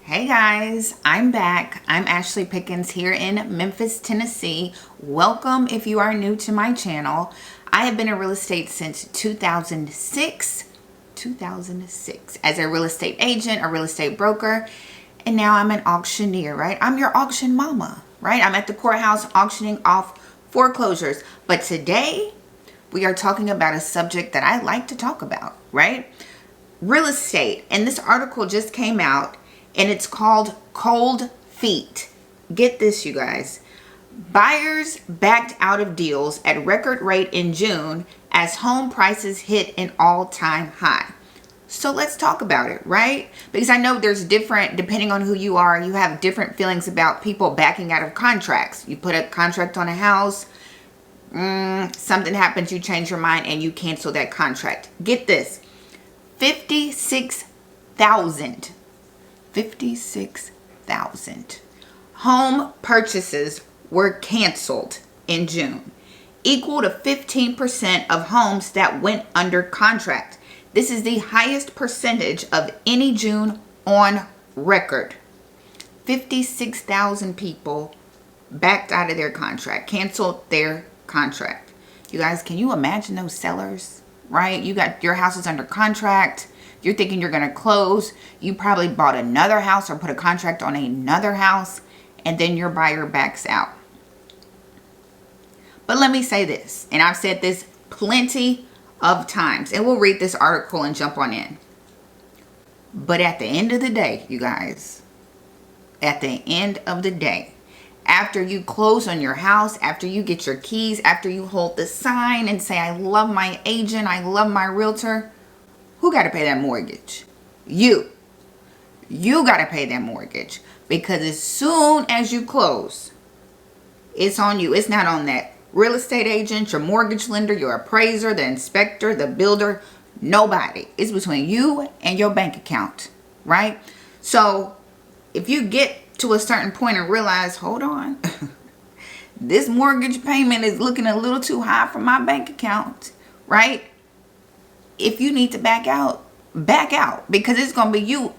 Hey guys, I'm back. I'm Ashley Pickens here in Memphis, Tennessee. Welcome if you are new to my channel. I have been in real estate since 2006 as a real estate agent, a real estate broker, and now I'm an auctioneer, right? I'm your auction mama, right? I'm at the courthouse auctioning off foreclosures. But today we are talking about a subject that I like to talk about, right? Real estate. And this article just came out and it's called Cold Feet. Get this, you guys. Buyers backed out of deals at record rate in June as home prices hit an all-time high. So let's talk about it, right? Because I know there's different, depending on who you are, you have different feelings about people backing out of contracts. You put a contract on a house, something happens, you change your mind and you cancel that contract. Get this, 56,000 home purchases were canceled in June, equal to 15% of homes that went under contract. This is the highest percentage of any June on record. 56,000 people backed out of their contract, canceled their contract. You guys, can you imagine those sellers, right? You got your house is under contract. You're thinking you're going to close. You probably bought another house or put a contract on another house, and then your buyer backs out. But let me say this, and I've said this plenty of times, and we'll read this article and jump on in. But at the end of the day, you guys, at the end of the day, after you close on your house, after you get your keys, after you hold the sign and say, I love my agent, I love my realtor, who got to pay that mortgage? You. You got to pay that mortgage. Because as soon as you close, it's on you. It's not on that real estate agent, your mortgage lender, your appraiser, the inspector, the builder. Nobody. It's between you and your bank account. Right? So if you get to a certain point and realize, hold on, this mortgage payment is looking a little too high for my bank account. Right? If you need to back out, because it's going to be you.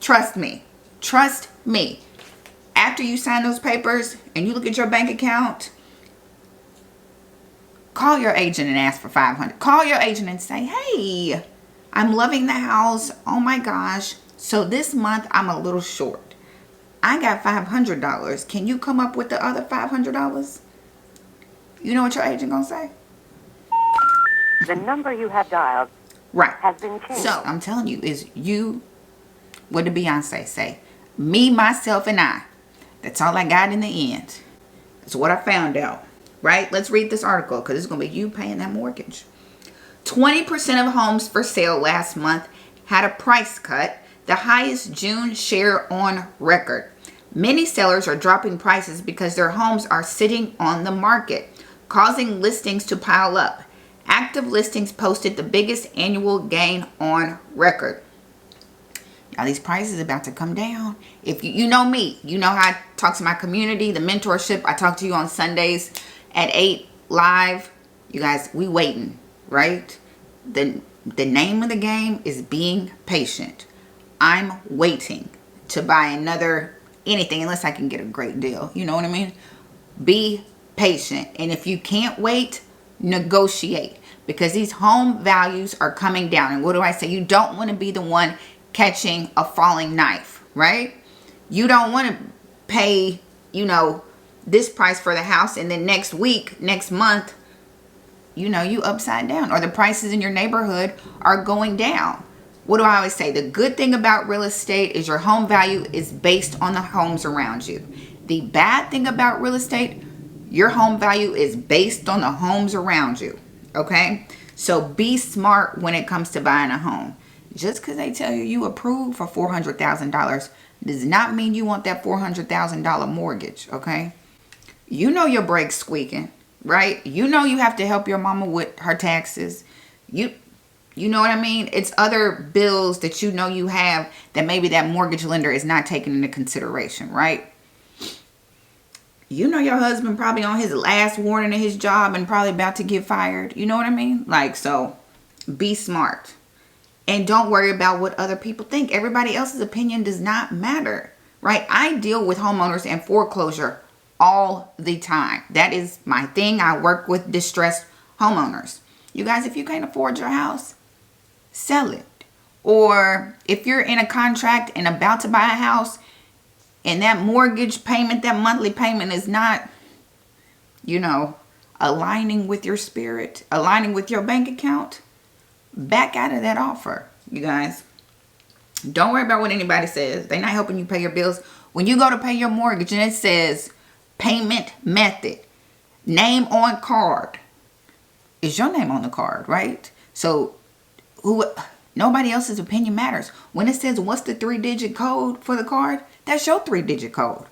Trust me. Trust me. After you sign those papers and you look at your bank account, call your agent and ask for $500. Call your agent and say, hey, I'm loving the house. Oh my gosh. So this month I'm a little short. I got $500. Can you come up with the other $500? You know what your agent going to say? The number you have dialed has been changed. So I'm telling you, is you, what did Beyonce say? Me, myself, and I. That's all I got in the end. That's what I found out. Right? Let's read this article because it's going to be you paying that mortgage. 20% of homes for sale last month had a price cut, the highest June share on record. Many sellers are dropping prices because their homes are sitting on the market, causing listings to pile up. Active listings posted the biggest annual gain on record. Now these prices are about to come down. If you know me, you know how I talk to my community, the mentorship. I talk to you on Sundays at 8 live. You guys, we waiting, right? The name of the game is being patient. I'm waiting to buy another anything unless I can get a great deal. You know what I mean? Be patient. And if you can't wait, negotiate, because these home values are coming down. And what do I say? You don't want to be the one catching a falling knife, right? You don't want to pay, this price for the house and then next week, next month, you upside down, or the prices in your neighborhood are going down. What do I always say? The good thing about real estate is your home value is based on the homes around you. The bad thing about real estate, your home value is based on the homes around you. Okay? So be smart when it comes to buying a home. Just because they tell you approve for $400,000 does not mean you want that $400,000 mortgage. Okay? You know your brakes squeaking, right? You know you have to help your mama with her taxes. You know what I mean? It's other bills that you know you have that maybe that mortgage lender is not taking into consideration, right? You know your husband probably on his last warning of his job and probably about to get fired. You know what I mean? So be smart. And don't worry about what other people think. Everybody else's opinion does not matter, right? I deal with homeowners and foreclosure all the time. That is my thing. I work with distressed homeowners. You guys, if you can't afford your house, sell it. Or if you're in a contract and about to buy a house and that mortgage payment, that monthly payment is not, aligning with your spirit, aligning with your bank account, back out of that offer, you guys. Don't worry about what anybody says. They're not helping you pay your bills. When you go to pay your mortgage and it says payment method, name on card, it's your name on the card, right? So nobody else's opinion matters. When it says what's the 3-digit code for the card, that's your 3-digit code.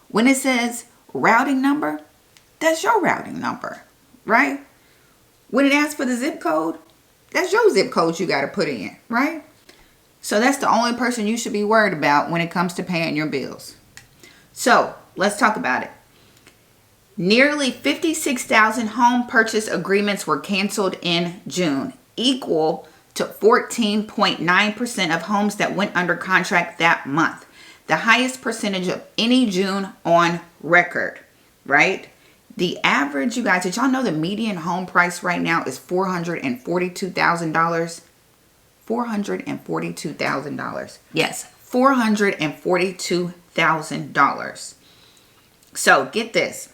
When it says routing number, that's your routing number, right? When it asks for the zip code, that's your zip code you got to put in, right? So that's the only person you should be worried about when it comes to paying your bills. So let's talk about it. Nearly 56,000 home purchase agreements were canceled in June, equal to 14.9% of homes that went under contract that month. The highest percentage of any June on record, right? The average, you guys, did y'all know the median home price right now is $442,000? $442,000. Yes, $442,000. So get this,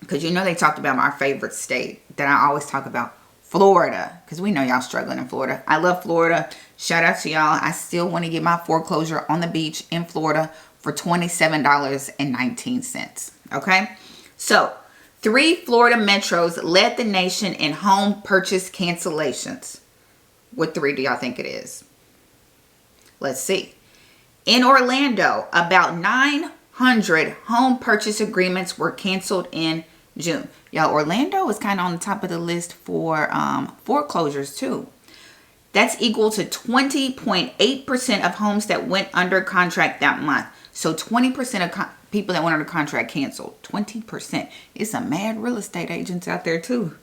because they talked about my favorite state that I always talk about, Florida, because we know y'all struggling in Florida. I love Florida. Shout out to y'all. I still want to get my foreclosure on the beach in Florida for $27.19. Okay, so 3 Florida metros led the nation in home purchase cancellations. What 3 do y'all think it is? Let's see. In Orlando, about 900 home purchase agreements were canceled in June. Y'all, Orlando is kind of on the top of the list for foreclosures too. That's equal to 20.8% of homes that went under contract that month. So 20% of people that went under contract canceled. 20%. It's some mad real estate agents out there too.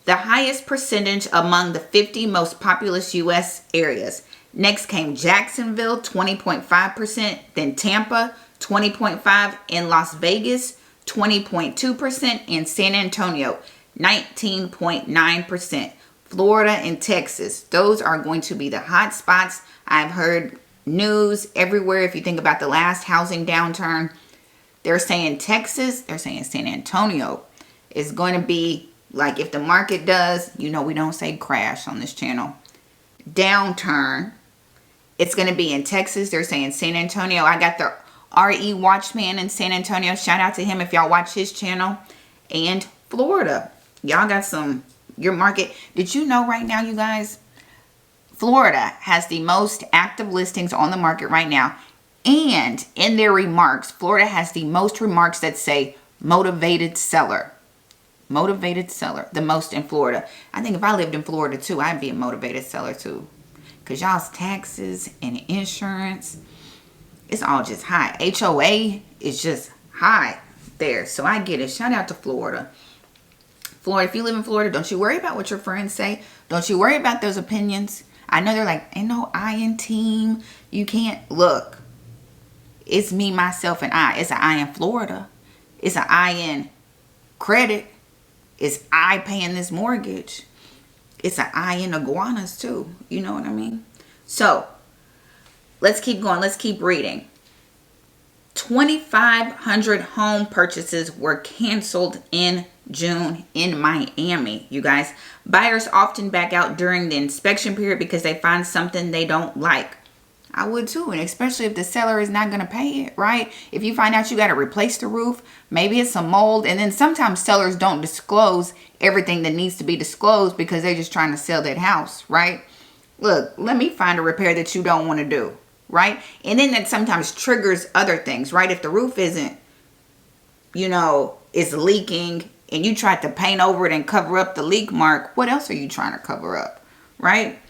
The highest percentage among the 50 most populous U.S. areas. Next came Jacksonville, 20.5%. Then Tampa, 20.5%. In Las Vegas, 20.2%. And San Antonio, 19.9%. Florida and Texas, those are going to be the hot spots. I've heard news everywhere. If you think about the last housing downturn, they're saying Texas, they're saying San Antonio is going to be like, if the market does, we don't say crash on this channel, downturn, it's going to be in Texas. They're saying San Antonio. I got the RE Watchman in San Antonio. Shout out to him if y'all watch his channel. And Florida. Y'all got your market. Did you know right now, you guys, Florida has the most active listings on the market right now. And in their remarks, Florida has the most remarks that say motivated seller. Motivated seller, the most in Florida. I think if I lived in Florida too, I'd be a motivated seller too. Because y'all's taxes and insurance, it's all just high. HOA is just high there. So I get it. Shout out to Florida. Florida, if you live in Florida, don't you worry about what your friends say. Don't you worry about those opinions. I know they're like, ain't no I in team. You can't. Look, it's me, myself, and I. It's an I in Florida. It's an I in credit. It's I paying this mortgage. It's an I in iguanas too. You know what I mean? So, let's keep going. Let's keep reading. 2,500 home purchases were canceled in June in Miami, you guys. Buyers often back out during the inspection period because they find something they don't like. I would too, and especially if the seller is not going to pay it, right? If you find out you got to replace the roof, maybe it's some mold, and then sometimes sellers don't disclose everything that needs to be disclosed because they're just trying to sell that house, right? Look, let me find a repair that you don't want to do, right? And then that sometimes triggers other things, right? If the roof isn't, is leaking and you tried to paint over it and cover up the leak mark, what else are you trying to cover up, right?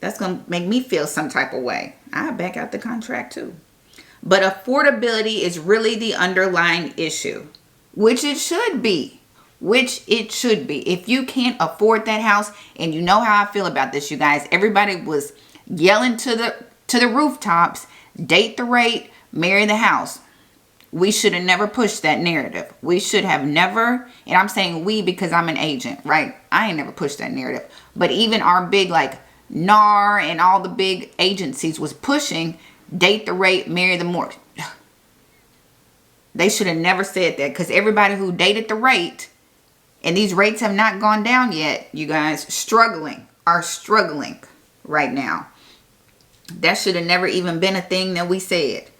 That's going to make me feel some type of way. I back out the contract too. But affordability is really the underlying issue, which it should be. which it should be. If you can't afford that house, and you know how I feel about this, you guys, everybody was yelling to the rooftops, date the rate, marry the house. We should have never pushed that narrative. We should have never, and I'm saying we because I'm an agent, right? I ain't never pushed that narrative. But even our big like NAR and all the big agencies was pushing date the rate, marry the mortgage. They should have never said that, because everybody who dated the rate, and these rates have not gone down yet, you guys, are struggling right now. That should have never even been a thing that we said.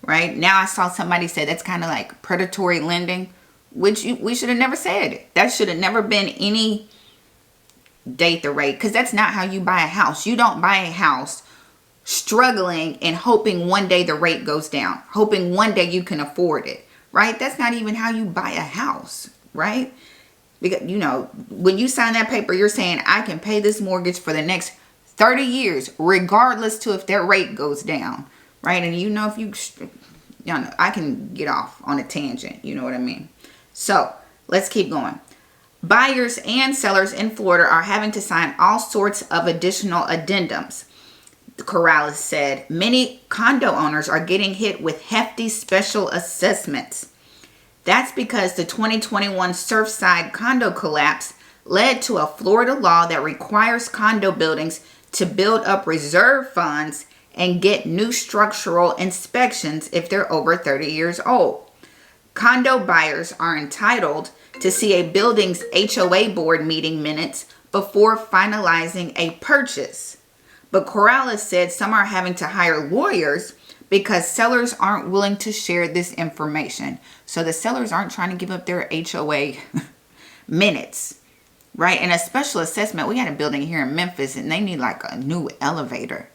Right now, I saw somebody say that's kind of like predatory lending, which we should have never said it. That should have never been any date the rate, because that's not how you buy a house. You don't buy a house struggling and hoping one day the rate goes down, hoping one day you can afford it, right? That's not even how you buy a house, right? Because, you know, when you sign that paper, you're saying I can pay this mortgage for the next 30 years, regardless to if their rate goes down. Right? And you know, if you know, I can get off on a tangent. You know what I mean? So let's keep going. Buyers and sellers in Florida are having to sign all sorts of additional addendums. Corrales said many condo owners are getting hit with hefty special assessments. That's because the 2021 Surfside condo collapse led to a Florida law that requires condo buildings to build up reserve funds and get new structural inspections if they're over 30 years old. Condo buyers are entitled to see a building's HOA board meeting minutes before finalizing a purchase. But Corrales said some are having to hire lawyers because sellers aren't willing to share this information. So the sellers aren't trying to give up their HOA minutes, right? And a special assessment, we got a building here in Memphis and they need like a new elevator.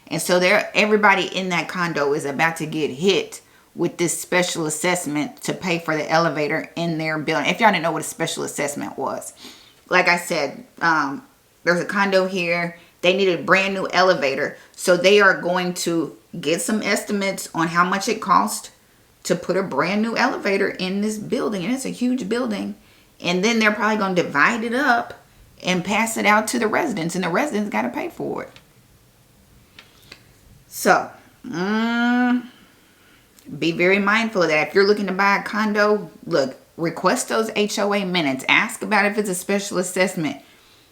And so everybody in that condo is about to get hit with this special assessment to pay for the elevator in their building. If y'all didn't know what a special assessment was. Like I said, there's a condo here. They need a brand new elevator. So they are going to get some estimates on how much it costs to put a brand new elevator in this building. And it's a huge building. And then they're probably going to divide it up and pass it out to the residents. And the residents got to pay for it. So, be very mindful of that. If you're looking to buy a condo, look, request those HOA minutes. Ask about if it's a special assessment.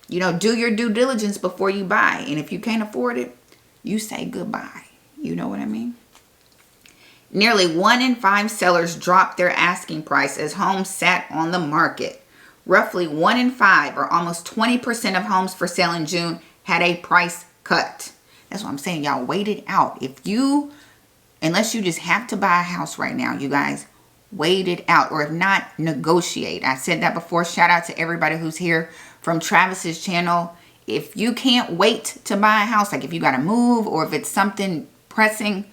You know, do your due diligence before you buy. And if you can't afford it, you say goodbye. You know what I mean? Nearly 1 in 5 sellers dropped their asking price as homes sat on the market. Roughly 1 in 5, or almost 20% of homes for sale in June, had a price cut. That's what I'm saying. Y'all wait it out. Unless you just have to buy a house right now, you guys, wait it out. Or if not, negotiate. I said that before. Shout out to everybody who's here from Travis's channel. If you can't wait to buy a house, like if you got to move or if it's something pressing,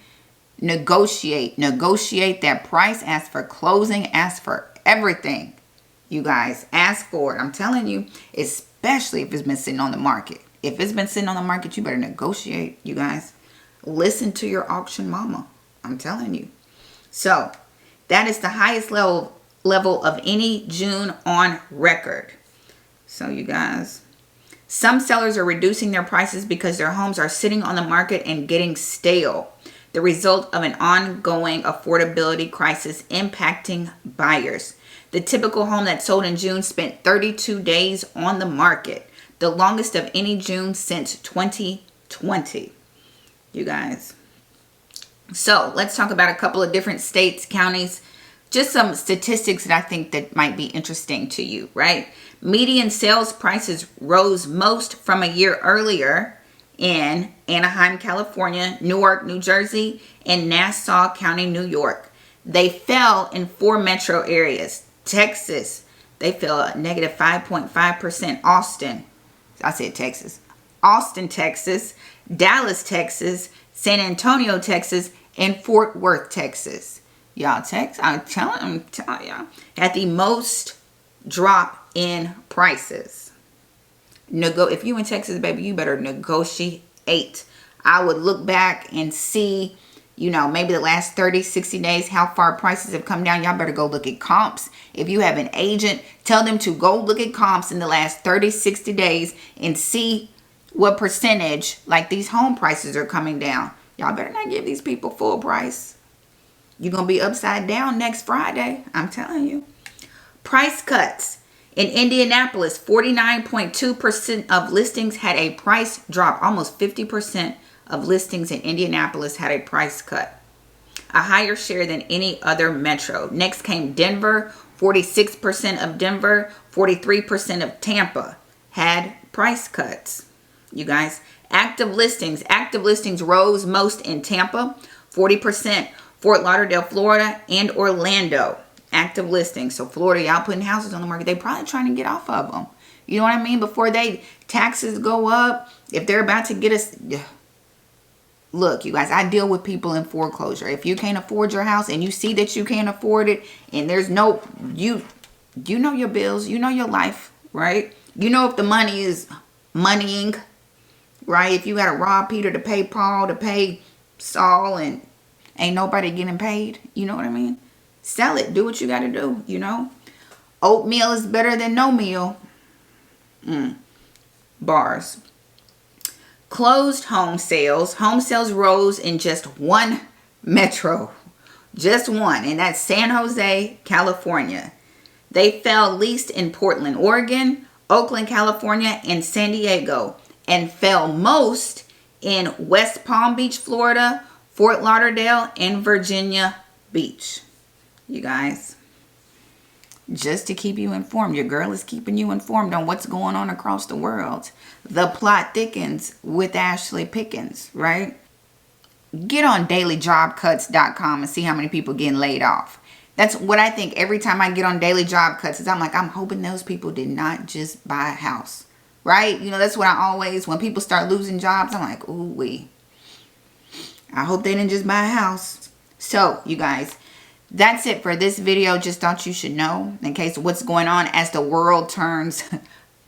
negotiate. Negotiate that price. Ask for closing. Ask for everything. You guys, ask for it. I'm telling you, especially if it's been sitting on the market. If it's been sitting on the market, you better negotiate, you guys. Listen to your auction mama. I'm telling you. So, that is the highest level of any June on record. So, you guys, some sellers are reducing their prices because their homes are sitting on the market and getting stale. The result of an ongoing affordability crisis impacting buyers. The typical home that sold in June spent 32 days on the market. The longest of any June since 2020. You guys. So let's talk about a couple of different states, counties. Just some statistics that I think that might be interesting to you, right? Median sales prices rose most from a year earlier in Anaheim, California, Newark, New Jersey, and Nassau County, New York. They fell in 4 metro areas. Texas, they fell at negative 5.5%. Austin, I said Texas. Austin, Texas, Dallas, Texas, San Antonio, Texas, and Fort Worth, Texas. Y'all, Texas, I'm telling y'all, had the most drop in prices. If you in Texas, baby, you better negotiate. I would look back and see, you know, maybe the last 30, 60 days, how far prices have come down. Y'all better go look at comps. If you have an agent, tell them to go look at comps in the last 30, 60 days and see what percentage, like, these home prices are coming down. Y'all better not give these people full price. You're going to be upside down next Friday. I'm telling you. Price cuts. In Indianapolis, 49.2% of listings had a price drop. Almost 50% of listings in Indianapolis had a price cut. A higher share than any other metro. Next came Denver. 46% of Denver, 43% of Tampa had price cuts. You guys, active listings rose most in Tampa, 40%, Fort Lauderdale, Florida, and Orlando. Active listings. So Florida, y'all putting houses on the market. They probably trying to get off of them. You know what I mean? Before taxes go up, if they're about to get us. Look, you guys, I deal with people in foreclosure. If you can't afford your house and you see that you can't afford it, and there's no, you know your bills, you know your life, right? You know if the money is moneying, right? If you got to rob Peter to pay Paul, to pay Saul, and ain't nobody getting paid, you know what I mean? Sell it. Do what you got to do, you know? Oatmeal is better than no meal. Bars. Closed home sales. Home sales rose in just one metro. Just one. And that's San Jose, California. They fell least in Portland, Oregon, Oakland, California, and San Diego. And fell most in West Palm Beach, Florida, Fort Lauderdale, and Virginia Beach. You guys, just to keep you informed, your girl is keeping you informed on what's going on across the world. The plot thickens with Ashley Pickens, right? Get on dailyjobcuts.com and see how many people getting laid off. That's what I think every time I get on Daily Job Cuts. Is I'm like, I'm hoping those people did not just buy a house, right? You know, that's what I always, when people start losing jobs, I'm like, ooh wee. I hope they didn't just buy a house. So, you guys, that's it for this video. Just thought you should know in case what's going on as the world turns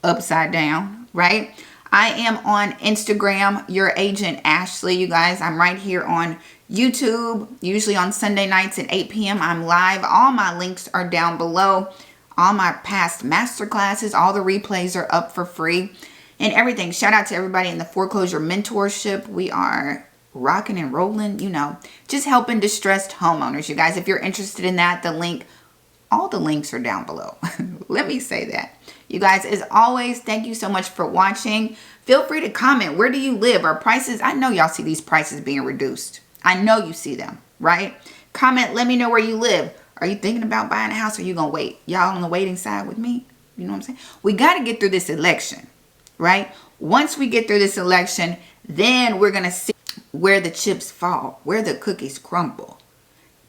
upside down, right? I am on Instagram, Your Agent Ashley, you guys. I'm right here on YouTube, usually on Sunday nights at 8 p.m. I'm live. All my links are down below. All my past masterclasses, all the replays are up for free and everything. Shout out to everybody in the foreclosure mentorship. We are rocking and rolling, you know, just helping distressed homeowners. You guys, if you're interested in that, all the links are down below. Let me say that. You guys, as always, thank you so much for watching. Feel free to comment. Where do you live? Are prices, I know y'all see these prices being reduced. I know you see them, right? Comment, let me know where you live. Are you thinking about buying a house or are you going to wait? Y'all on the waiting side with me? You know what I'm saying? We got to get through this election, right? Once we get through this election, then we're going to see where the chips fall, where the cookies crumble.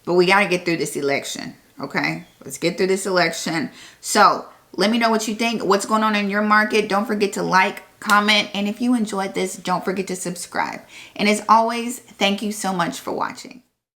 But we got to get through this election, okay? Let's get through this election. So let me know what you think, what's going on in your market. Don't forget to like, comment, and if you enjoyed this, don't forget to subscribe. And as always, thank you so much for watching.